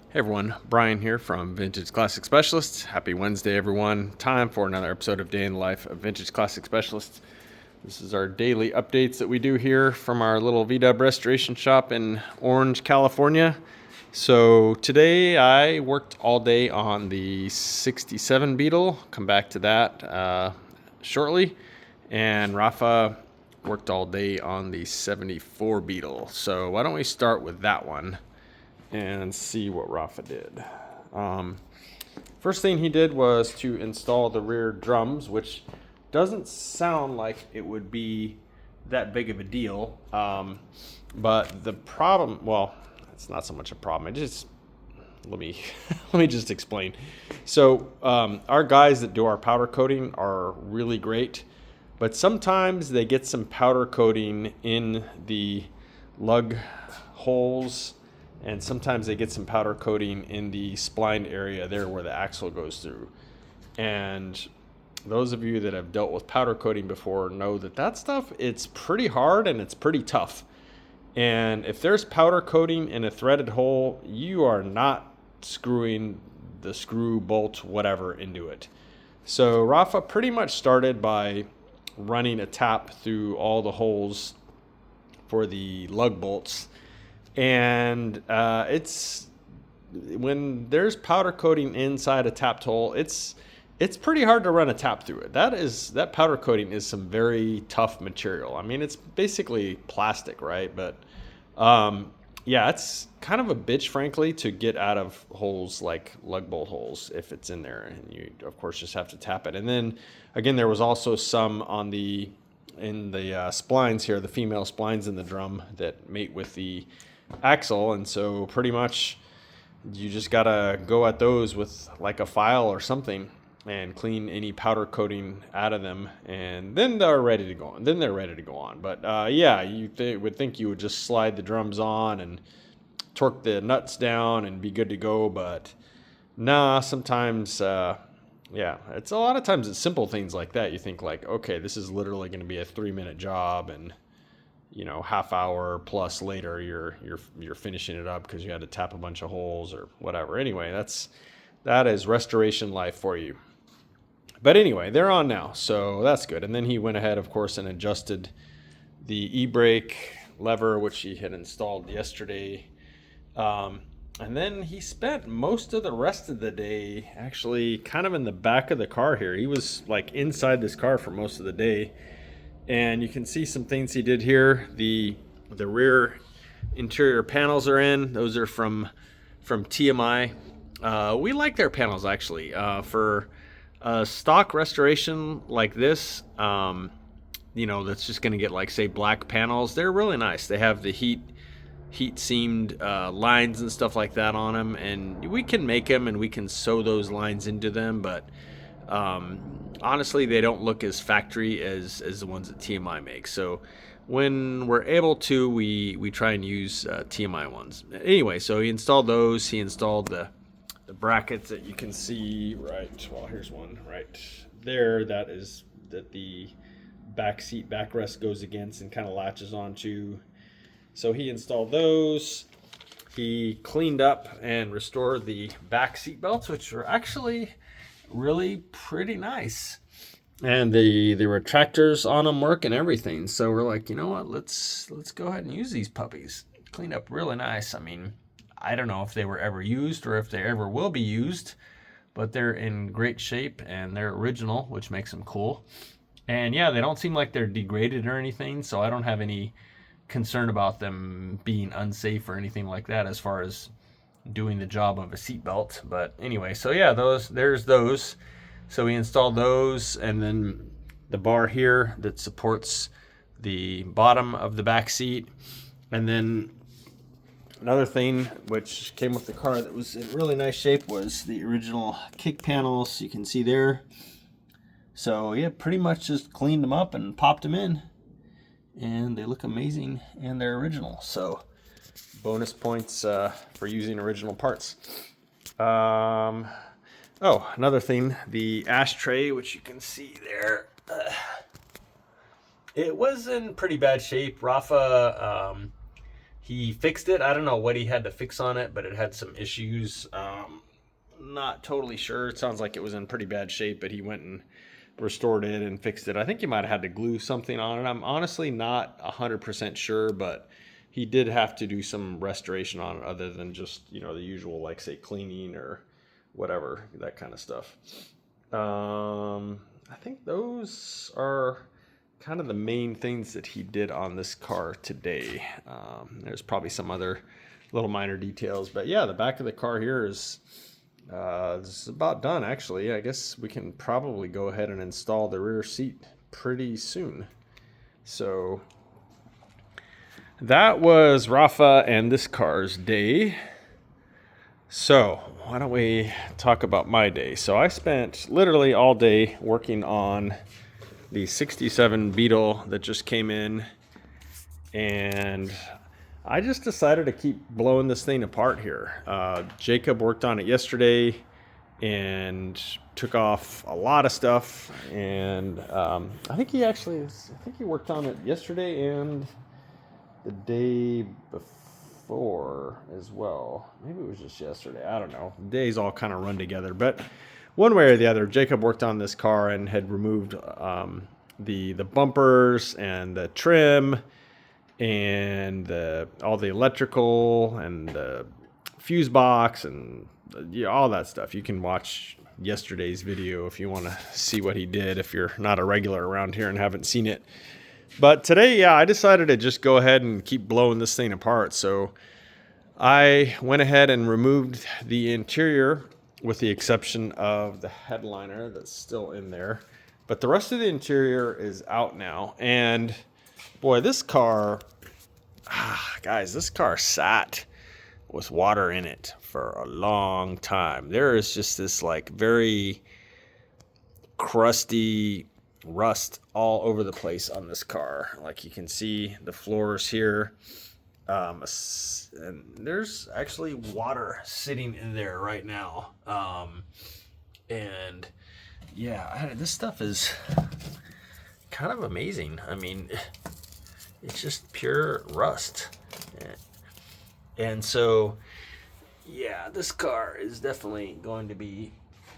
Hey everyone, Brian here from Vintage Classic Specialists. Happy Wednesday, everyone. Time for another episode of Day in the Life of Vintage Classic Specialists. This is our daily updates that we do here from our little VW Restoration shop in Orange, California. So today I worked all day on the 67 Beetle. Come back to that shortly. And Rafa worked all day on the 74 Beetle. So why don't we start with that one and see what Rafa did. First thing he did was to install the rear drums, which doesn't sound like it would be that big of a deal. But the problem, well, it's not so much a problem. Let me let me just explain. So our guys that do our powder coating are really great, but sometimes they get some powder coating in the lug holes, and sometimes they get some powder coating in the spline area there where the axle goes through. And those of you that have dealt with powder coating before know that stuff, it's pretty hard and it's pretty tough. And if there's powder coating in a threaded hole, you are not screwing the screw, bolt, whatever into it. So Rafa pretty much started by running a tap through all the holes for the lug bolts. And it's when there's powder coating inside a tapped hole, it's pretty hard to run a tap through it. That powder coating is some very tough material. I mean, it's basically plastic, right? But yeah, it's kind of a bitch, frankly, to get out of holes like lug bolt holes if it's in there, and you of course just have to tap it. And then again, there was also some in the splines here, the female splines in the drum that mate with the axle, and so pretty much you just gotta go at those with like a file or something and clean any powder coating out of them, and then they're ready to go on. But yeah, you would think you would just slide the drums on and torque the nuts down and be good to go, but nah, sometimes yeah, it's a lot of times it's simple things like that. You think like, okay, this is literally going to be a 3-minute job, and half hour plus later you're finishing it up because you had to tap a bunch of holes or whatever. Anyway, that is restoration life for you. But anyway, they're on now, so that's good. And then he went ahead, of course, and adjusted the e-brake lever, which he had installed yesterday. And then he spent most of the rest of the day actually kind of in the back of the car here. He was like inside this car for most of the day. And you can see some things he did here. The rear interior panels are in. Those are from TMI. We like their panels, actually. For a stock restoration like this, that's just going to get like, say, black panels. They're really nice. They have the heat seamed lines and stuff like that on them. And we can make them and we can sew those lines into them, but honestly, they don't look as factory as the ones that TMI makes. So when we're able to, we try and use TMI ones. Anyway, so he installed those. He installed the brackets that you can see right. Well, here's one right there. That the back seat backrest goes against and kind of latches onto. So he installed those. He cleaned up and restored the back seat belts, which are actually really pretty nice, and the retractors on them work and everything. So we're like, you know what, let's go ahead and use these puppies. Cleaned up really nice. I mean, I don't know if they were ever used or if they ever will be used, but they're in great shape and they're original, which makes them cool. And yeah, they don't seem like they're degraded or anything, so I don't have any concern about them being unsafe or anything like that as far as doing the job of a seatbelt. But anyway, so yeah, there's those. So we installed those, and then the bar here that supports the bottom of the back seat. And then another thing which came with the car that was in really nice shape was the original kick panels. You can see there. So yeah, pretty much just cleaned them up and popped them in, and they look amazing and they're original. So bonus points for using original parts. Another thing, the ashtray, which you can see there, it was in pretty bad shape. Rafa He fixed it. I don't know what he had to fix on it, but it had some issues. Not totally sure. It sounds like it was in pretty bad shape, but he went and restored it and fixed it. I think he might have had to glue something on it. I'm honestly not 100% sure, but he did have to do some restoration on it other than just, you know, the usual, like, say, cleaning or whatever, that kind of stuff. I think those are kind of the main things that he did on this car today. There's probably some other little minor details, but yeah, the back of the car here is about done, actually. I guess we can probably go ahead and install the rear seat pretty soon. So that was Rafa and this car's day. So why don't we talk about my day? So I spent literally all day working on the 67 Beetle that just came in, and I just decided to keep blowing this thing apart here. Jacob worked on it yesterday and took off a lot of stuff, and I think he worked on it yesterday and the day before as well. Maybe it was just yesterday. I don't know. The days all kind of run together, but one way or the other, Jacob worked on this car and had removed the bumpers and the trim and all the electrical and the fuse box and all that stuff. You can watch yesterday's video if you want to see what he did, if you're not a regular around here and haven't seen it. But today, yeah, I decided to just go ahead and keep blowing this thing apart. So I went ahead and removed the interior with the exception of the headliner that's still in there. But the rest of the interior is out now. And boy, this car, guys, this car sat with water in it for a long time. There is just this like very crusty rust all over the place on this car. Like you can see the floors here. And there's actually water sitting in there right now. And yeah, this stuff is kind of amazing. I mean, it's just pure rust. And so, yeah, this car is definitely going to be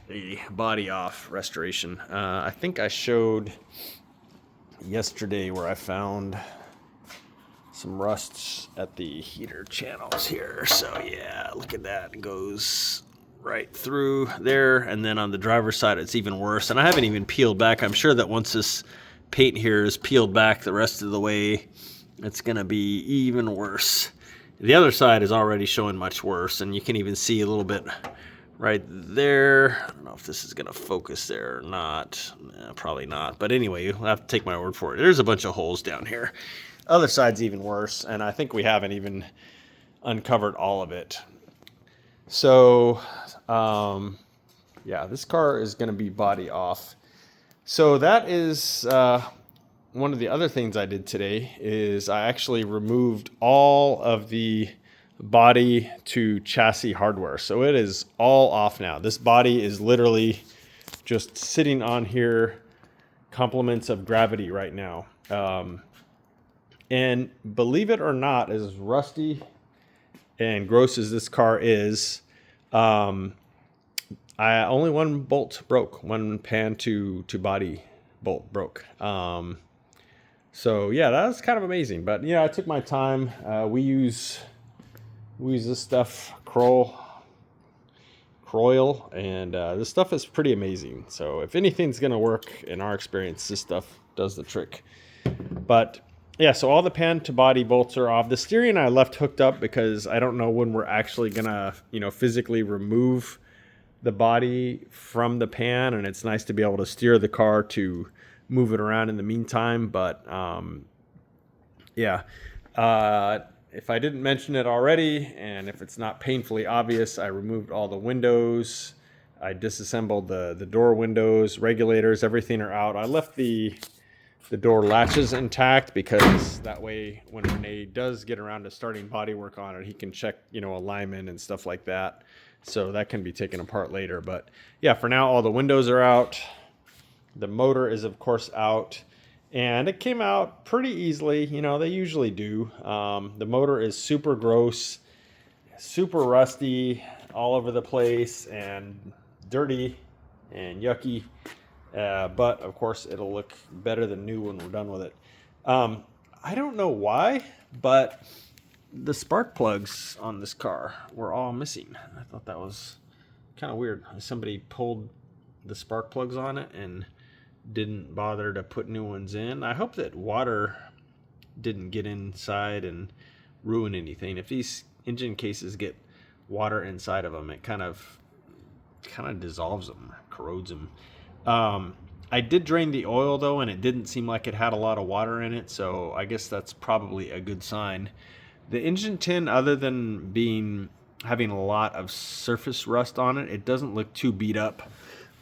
a body off restoration. I think I showed yesterday where I found some rusts at the heater channels here. So yeah, look at that. It goes right through there, and then on the driver's side it's even worse. And I haven't even peeled back. I'm sure that once this paint here is peeled back the rest of the way, it's gonna be even worse. The other side is already showing much worse, and you can even see a little bit right there. I don't know if this is gonna focus there or not. Probably not, but anyway, you'll have to take my word for it. There's a bunch of holes down here. Other side's even worse, and I think we haven't even uncovered all of it. So, yeah, this car is going to be body off. So that is one of the other things I did today is I actually removed all of the body to chassis hardware. So it is all off now. This body is literally just sitting on here, compliments of gravity right now. And believe it or not, as rusty and gross as this car is, only one bolt broke, one pan to body bolt broke. So yeah, that was kind of amazing. But yeah, I took my time. We use this stuff, Kroll, and this stuff is pretty amazing. So if anything's gonna work, in our experience, this stuff does the trick. But yeah, so all the pan to body bolts are off. The steering I left hooked up because I don't know when we're actually gonna, physically remove the body from the pan, and it's nice to be able to steer the car to move it around in the meantime. But yeah, if I didn't mention it already, and if it's not painfully obvious, I removed all the windows. I disassembled the door windows, regulators, everything are out. I left the door latches intact because that way when Renee does get around to starting body work on it, he can check, alignment and stuff like that. So that can be taken apart later. But yeah, for now, all the windows are out. The motor is, of course, out. And it came out pretty easily. You know, they usually do. The motor is super gross, super rusty, all over the place, and dirty and yucky. But of course, it'll look better than new when we're done with it. I don't know why, but the spark plugs on this car were all missing. I thought that was kind of weird. Somebody pulled the spark plugs on it and didn't bother to put new ones in. I hope that water didn't get inside and ruin anything. If these engine cases get water inside of them, it kind of dissolves them, corrodes them. I did drain the oil though, and it didn't seem like it had a lot of water in it, so I guess that's probably a good sign. The engine tin, other than having a lot of surface rust on it, it doesn't look too beat up.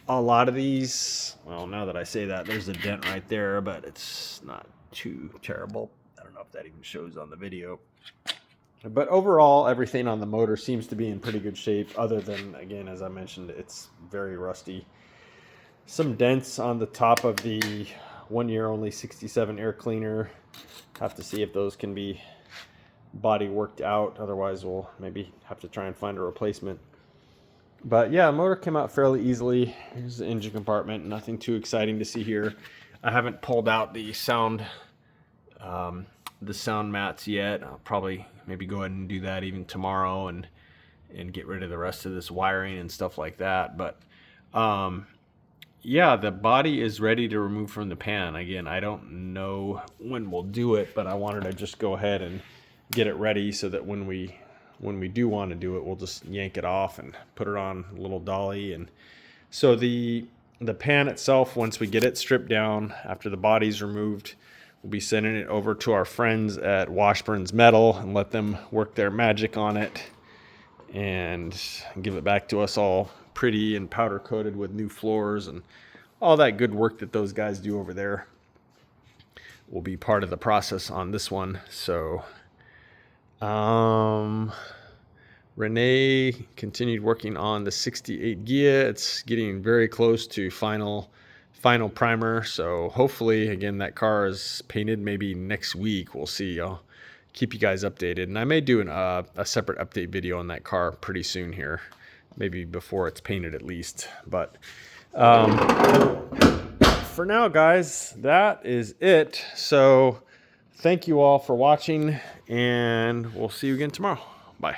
A lot of these, well, now that I say that, there's a dent right there, but it's not too terrible. I don't know if that even shows on the video. But overall, everything on the motor seems to be in pretty good shape, other than, again, as I mentioned, it's very rusty. Some dents on the top of the 1 year only 67 air cleaner. Have to see if those can be body worked out. Otherwise, we'll maybe have to try and find a replacement. But yeah, the motor came out fairly easily. Here's the engine compartment. Nothing too exciting to see here. I haven't pulled out the sound mats yet. I'll probably maybe go ahead and do that even tomorrow and get rid of the rest of this wiring and stuff like that. But yeah, the body is ready to remove from the pan. Again, I don't know when we'll do it, but I wanted to just go ahead and get it ready so that when we do want to do it, we'll just yank it off and put it on a little dolly. And so the pan itself, once we get it stripped down after the body's removed, we'll be sending it over to our friends at Washburn's Metal and let them work their magic on it and give it back to us all pretty and powder coated with new floors, and all that good work that those guys do over there will be part of the process on this one. So Renee continued working on the 68 Gia. It's getting very close to final primer, so hopefully, again, that car is painted maybe next week. We'll see. I'll keep you guys updated, and I may do a separate update video on that car pretty soon here, maybe before it's painted at least. But for now, guys, that is it. So thank you all for watching, and we'll see you again tomorrow. Bye.